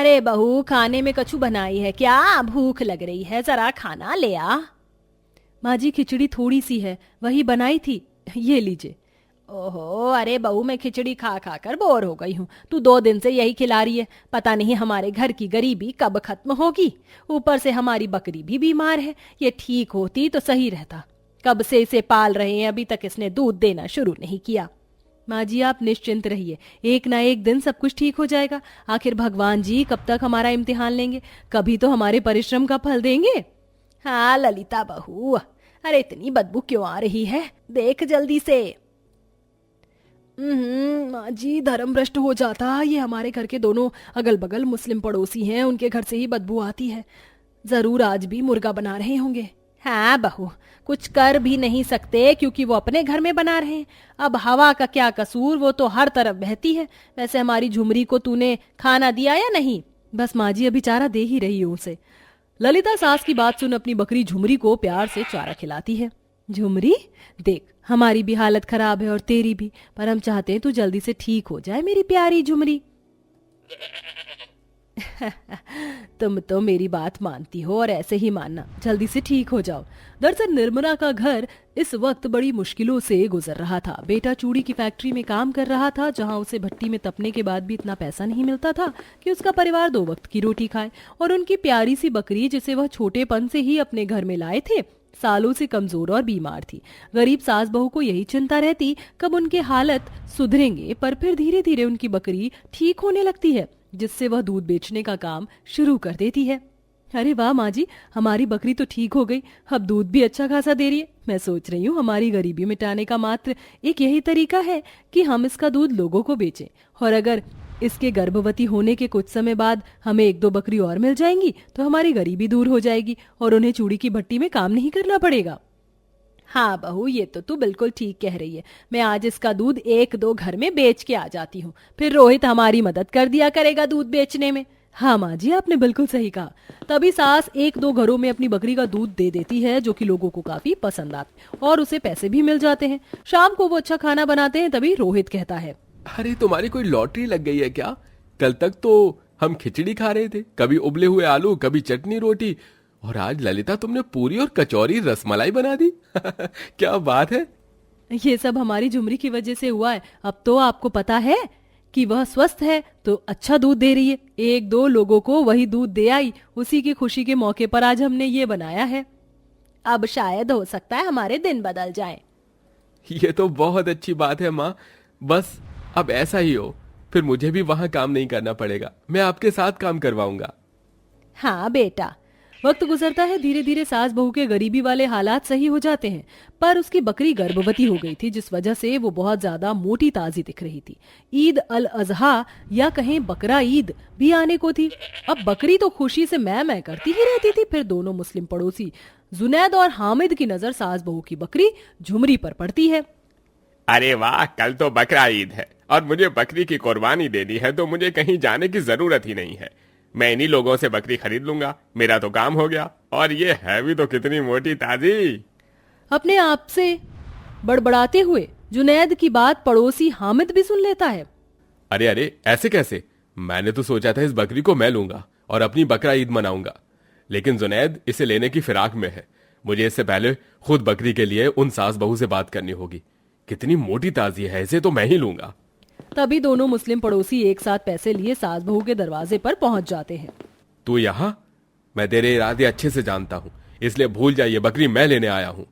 अरे बहू, खाने में कछु बनाई है क्या? भूख लग रही है, जरा खाना ले आ। माँ जी, खिचड़ी थोड़ी सी है, वही बनाई थी, ये लीजिए। ओहो, अरे बहू, मैं खिचड़ी खा खा कर बोर हो गई हूँ। तू 2 दिन से यही खिला रही है, पता नहीं हमारे घर की गरीबी कब खत्म होगी। ऊपर से हमारी बकरी भी बीमार है, ये ठीक होती तो सही रहता। कब से इसे पाल रहे हैं, अभी तक इसने दूध देना शुरू नहीं किया। माँ जी, आप निश्चिंत रहिए, एक ना एक दिन सब कुछ ठीक हो जाएगा। आखिर भगवान जी कब तक हमारा इम्तिहान लेंगे? कभी तो हमारे परिश्रम का फल देंगे। हाँ ललिता बहू, अरे इतनी बदबू क्यों आ रही है, देख जल्दी से। माँ जी, धर्म भ्रष्ट हो जाता। ये हमारे घर के दोनों अगल बगल मुस्लिम पड़ोसी हैं, उनके घर से ही बदबू आती है। जरूर आज भी मुर्गा बना रहे होंगे। हाँ बहू, कुछ कर भी नहीं सकते क्योंकि वो अपने घर में बना रहे हैं। अब हवा का क्या कसूर, वो तो हर तरफ बहती है। वैसे हमारी झुमरी को तूने खाना दिया या नहीं? बस माँ जी, अभी चारा दे ही रही हूँ उसे। ललिता सास की बात सुन अपनी बकरी झुमरी को प्यार से चारा खिलाती है। झुमरी, देख, हमारी भी हालत खराब है और तेरी भी, पर हम चाहते हैं तू जल्दी से ठीक हो जाए मेरी प्यारी झुमरी। तुम तो मेरी बात मानती हो और ऐसे ही मानना, जल्दी से ठीक हो जाओ। दरअसल निर्मला का घर इस वक्त बड़ी मुश्किलों से गुजर रहा था। बेटा चूड़ी की फैक्ट्री में काम कर रहा था, जहां उसे भट्टी में तपने के बाद भी इतना पैसा नहीं मिलता था कि उसका परिवार 2 वक्त की रोटी खाए। और उनकी प्यारी सी बकरी, जिसे वह छोटेपन से ही अपने घर में लाए थे, सालों से कमजोर और बीमार थी। गरीब सास बहू को यही चिंता रहती कब उनके हालत सुधरेंगे, पर फिर धीरे धीरे उनकी बकरी ठीक होने लगती है, जिससे वह दूध बेचने का काम शुरू कर देती है। अरे वाह माँ जी, हमारी बकरी तो ठीक हो गई, अब दूध भी अच्छा खासा दे रही है। मैं सोच रही हूँ हमारी गरीबी मिटाने का मात्र एक यही तरीका है कि हम इसका दूध लोगों को बेचें, और अगर इसके गर्भवती होने के कुछ समय बाद हमें 1-2 बकरी और मिल जाएंगी तो हमारी गरीबी दूर हो जाएगी और उन्हें चूड़ी की भट्टी में काम नहीं करना पड़ेगा। हाँ बहू, ये तो तू बिल्कुल ठीक कह रही है। मैं आज इसका दूध 1-2 घर में बेच के आ जाती हूँ, फिर रोहित हमारी मदद कर दिया करेगा दूध बेचने में। हाँ माँ जी, आपने बिल्कुल सही कहा। तभी सास 1-2 घरों में अपनी बकरी का दूध दे देती है, जो कि लोगों को काफी पसंद आता है और उसे पैसे भी मिल जाते हैं। शाम को वो अच्छा खाना बनाते हैं, तभी रोहित कहता है, अरे तुम्हारी कोई लॉटरी लग गई है क्या? कल तक तो हम खिचड़ी खा रहे थे, कभी उबले हुए आलू, कभी चटनी रोटी, और आज ललिता तुमने पूरी और कचौरी रसमलाई बना दी। क्या बात है। ये सब हमारी झुमरी की वजह से हुआ है। अब तो आपको पता है कि वह स्वस्थ है तो अच्छा दूध दे रही है। 1-2 लोगों को वही दूध दे आई, उसी की खुशी के मौके पर आज हमने ये बनाया है। अब शायद हो सकता है हमारे दिन बदल जाएं। ये तो बहुत अच्छी बात है माँ, बस अब ऐसा ही हो, फिर मुझे भी वहां काम नहीं करना पड़ेगा, मैं आपके साथ काम करवाऊंगा। हाँ बेटा। वक्त गुजरता है, धीरे धीरे सास बहू के गरीबी वाले हालात सही हो जाते हैं, पर उसकी बकरी गर्भवती हो गई थी, जिस वजह से वो बहुत ज्यादा मोटी ताजी दिख रही थी। ईद अल अजहा या कहें बकरा ईद भी आने को थी। अब बकरी तो खुशी से मैं करती ही रहती थी। फिर दोनों मुस्लिम पड़ोसी जुनैद और हामिद की नजर सास बहू की बकरी झुमरी पर पड़ती है। अरे वाह, कल तो बकरा ईद है और मुझे बकरी की कुर्बानी देनी है, तो मुझे कहीं जाने की जरूरत ही नहीं है। मैं इन्हीं लोगों से बकरी खरीद लूंगा, मेरा तो काम हो गया। और ये है भी तो कितनी मोटी ताजी। अपने आप से बड़बड़ाते हुए जुनैद की बात पड़ोसी हामिद भी सुन लेता है। अरे अरे, ऐसे कैसे? मैंने तो सोचा था इस बकरी को मैं लूंगा और अपनी बकरा ईद मनाऊंगा, लेकिन जुनैद इसे लेने की फिराक में है। मुझे इससे पहले खुद बकरी के लिए उन सास बहू से बात करनी होगी। कितनी मोटी ताजी है, इसे तो मैं ही लूंगा। तभी दोनों मुस्लिम पड़ोसी एक साथ पैसे लिए सास बहू के दरवाजे पर पहुंच जाते हैं। तू यहाँ? मैं तेरे इरादे अच्छे से जानता हूँ, इसलिए भूल जा, ये बकरी मैं लेने आया हूँ।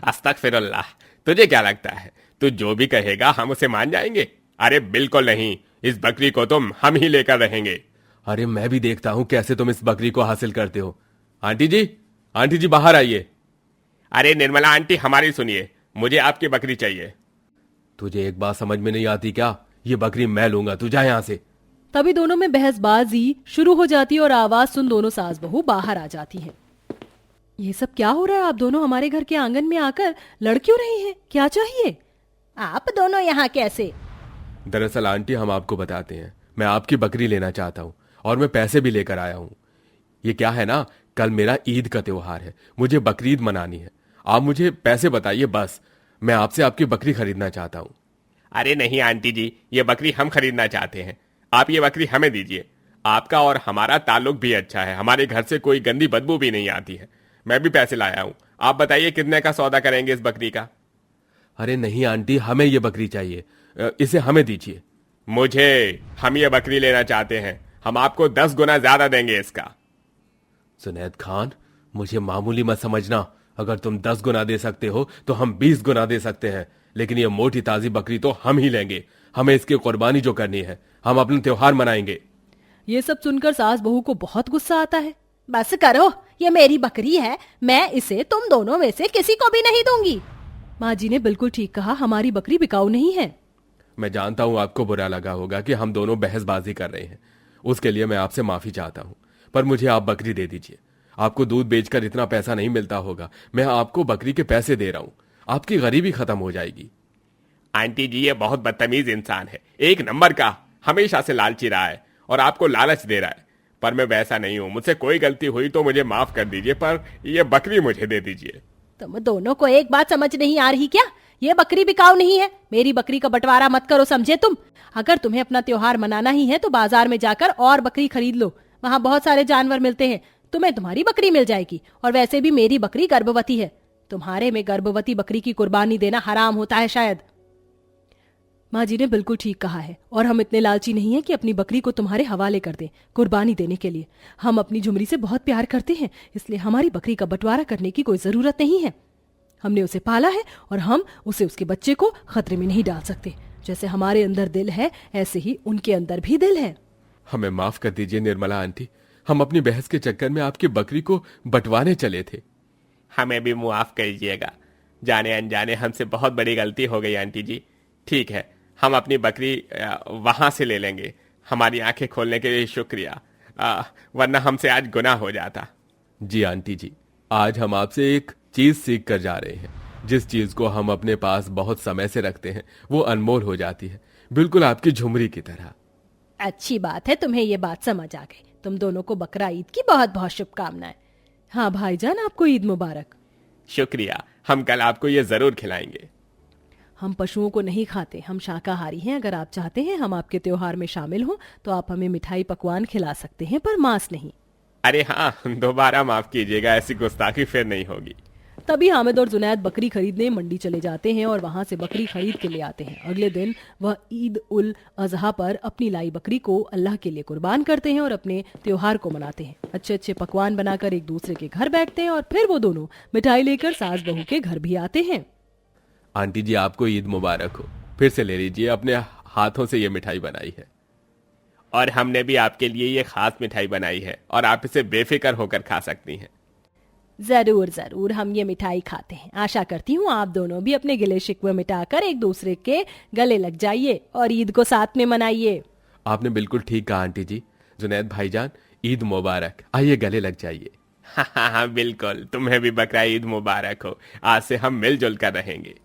अस्तगफिरुल्लाह, तुझे क्या लगता है तू जो भी कहेगा हम उसे मान जाएंगे? अरे बिल्कुल नहीं, इस बकरी को तुम हम ही लेकर रहेंगे। अरे मैं भी देखता हूँ कैसे तुम इस बकरी को हासिल करते हो। आंटी जी, आंटी जी बाहर आइए। अरे निर्मला आंटी, हमारी सुनिए, मुझे आपकी बकरी चाहिए। तुझे एक बात समझ में नहीं आती क्या? ये बकरी मैं लूंगा, तू जा यहाँ से। तभी दोनों में बहसबाजी शुरू हो जाती है और आवाज सुन दोनों सास बहू बाहर आ जाती हैं। ये सब क्या हो रहा है? आप दोनों हमारे घर के आंगन में आकर लड़ क्यों रही हैं? क्या चाहिए? आप दोनों यहाँ कैसे? दरअसल आंटी, हम आपको बताते हैं, मैं आपकी बकरी लेना चाहता हूँ और मैं पैसे भी लेकर आया हूँ। ये क्या है ना, कल मेरा ईद का त्योहार है, मुझे बकरीद मनानी है। आप मुझे पैसे बताइए, बस मैं आपसे आपकी बकरी खरीदना चाहता हूँ। अरे नहीं आंटी जी, ये बकरी हम खरीदना चाहते हैं। आप ये बकरी हमें दीजिए। आपका और हमारा ताल्लुक भी अच्छा है, हमारे घर से कोई गंदी बदबू भी नहीं आती है। मैं भी पैसे लाया हूं, आप बताइए कितने का सौदा करेंगे इस बकरी का? अरे नहीं आंटी, हमें ये बकरी चाहिए, इसे हमें दीजिए। हम ये बकरी लेना चाहते हैं, हम आपको 10 गुना ज्यादा देंगे इसका। जुनैद खान, मुझे मामूली मत समझना। अगर तुम 10 गुना दे सकते हो तो हम 20 गुना दे सकते हैं, लेकिन ये मोटी ताजी बकरी तो हम ही लेंगे। हमें इसकी कुर्बानी जो करनी है, हम अपना त्योहार मनाएंगे। ये सब सुनकर सास बहू को बहुत गुस्सा आता है। बस करो, ये मेरी बकरी है, मैं इसे तुम दोनों में से किसी को भी नहीं दूंगी। माँ जी ने बिल्कुल ठीक कहा, हमारी बकरी बिकाऊ नहीं है। मैं जानता हूं आपको बुरा लगा होगा कि हम दोनों बहसबाजी कर रहे हैं, उसके लिए मैं आपसे माफी चाहता हूं, पर मुझे आप बकरी दे दीजिए। आपको दूध बेचकर इतना पैसा नहीं मिलता होगा, मैं आपको बकरी के पैसे दे रहा हूं, आपकी गरीबी खत्म हो जाएगी। आंटी जी, ये बहुत बदतमीज इंसान है, एक नंबर का, हमेशा से लालची रहा है और आपको लालच दे रहा है। पर मैं वैसा नहीं हूं, मुझसे कोई गलती हुई तो मुझे माफ कर दीजिए, पर ये बकरी मुझे दे दीजिए। तुम दोनों को एक बात समझ नहीं आ रही क्या? ये बकरी बिकाऊ नहीं है। मेरी बकरी का बंटवारा मत करो, समझे तुम? अगर तुम्हें अपना त्योहार मनाना ही है तो बाजार में जाकर और बकरी खरीद लो, वहाँ बहुत सारे जानवर मिलते हैं, तुम्हें तुम्हारी बकरी मिल जाएगी। और वैसे भी मेरी बकरी गर्भवती है, तुम्हारे में गर्भवती बकरी की कुर्बानी देना हराम होता है शायद। माँ जी ने बिल्कुल ठीक कहा है, और हम इतने लालची नहीं हैं कि अपनी बकरी को तुम्हारे हवाले कर दें कुर्बानी देने के लिए। हम अपनी झुमरी से बहुत प्यार करते हैं, इसलिए हमारी बकरी का बंटवारा करने की कोई जरूरत नहीं है। हमने उसे पाला है और हम उसे उसके बच्चे को खतरे में नहीं डाल सकते। जैसे हमारे अंदर दिल है, ऐसे ही उनके अंदर भी दिल है। हमें माफ कर दीजिए निर्मला आंटी, हम अपनी बहस के चक्कर में आपकी बकरी को बंटवाने चले थे। हमें भी माफ कीजिएगा, जाने अनजाने हमसे बहुत बड़ी गलती हो गई आंटी जी। ठीक है, हम अपनी बकरी वहां से ले लेंगे। हमारी आंखें खोलने के लिए शुक्रिया, वरना हमसे आज गुनाह हो जाता। जी आंटी जी, आज हम आपसे एक चीज सीख कर जा रहे हैं। जिस चीज को हम अपने पास बहुत समय से रखते हैं वो अनमोल हो जाती है, बिल्कुल आपकी झुमरी की तरह। अच्छी बात है, तुम्हें ये बात समझ आ गई। तुम दोनों को बकरा ईद की बहुत बहुत शुभकामनाएं। हाँ भाईजान, आपको ईद मुबारक। शुक्रिया, हम कल आपको ये जरूर खिलाएंगे। हम पशुओं को नहीं खाते, हम शाकाहारी हैं। अगर आप चाहते हैं हम आपके त्योहार में शामिल हों तो आप हमें मिठाई पकवान खिला सकते हैं, पर मांस नहीं। अरे हाँ, दोबारा माफ कीजिएगा, ऐसी गुस्ताखी फिर नहीं होगी। तभी हामिद और जुनैद बकरी खरीदने मंडी चले जाते हैं और वहां से बकरी खरीद के ले आते हैं। अगले दिन वह ईद उल अजहा पर अपनी लाई बकरी को अल्लाह के लिए कुर्बान करते हैं और अपने त्योहार को मनाते हैं। अच्छे अच्छे पकवान बनाकर एक दूसरे के घर बैठते हैं और फिर वो दोनों मिठाई लेकर सास बहू के घर भी आते हैं। आंटी जी, आपको ईद मुबारक हो। फिर से ले लीजिए, अपने हाथों से ये मिठाई बनाई है। और हमने भी आपके लिए ये खास मिठाई बनाई है और आप इसे बेफिक्र होकर खा सकती हैं। जरूर जरूर, हम ये मिठाई खाते हैं। आशा करती हूँ आप दोनों भी अपने गिले शिकवे मिटाकर एक दूसरे के गले लग जाइए और ईद को साथ में मनाइए। आपने बिल्कुल ठीक कहा आंटी जी। जुनैद भाईजान, ईद मुबारक, आइए गले लग जाइए। हाँ हाँ हाँ, बिल्कुल, तुम्हें भी बकरा ईद मुबारक हो। आज से हम मिलजुल कर रहेंगे।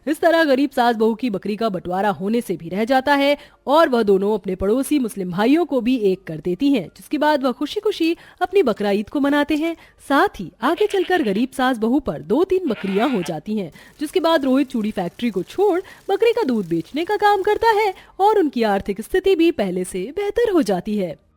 इस तरह गरीब सास बहू की बकरी का बंटवारा होने से भी रह जाता है और वह दोनों अपने पड़ोसी मुस्लिम भाइयों को भी एक कर देती हैं, जिसके बाद वह खुशी खुशी अपनी बकरा ईद को मनाते हैं। साथ ही आगे चलकर गरीब सास बहू पर 2-3 बकरियां हो जाती हैं, जिसके बाद रोहित चूड़ी फैक्ट्री को छोड़ बकरी का दूध बेचने का काम करता है और उनकी आर्थिक स्थिति भी पहले से बेहतर हो जाती है।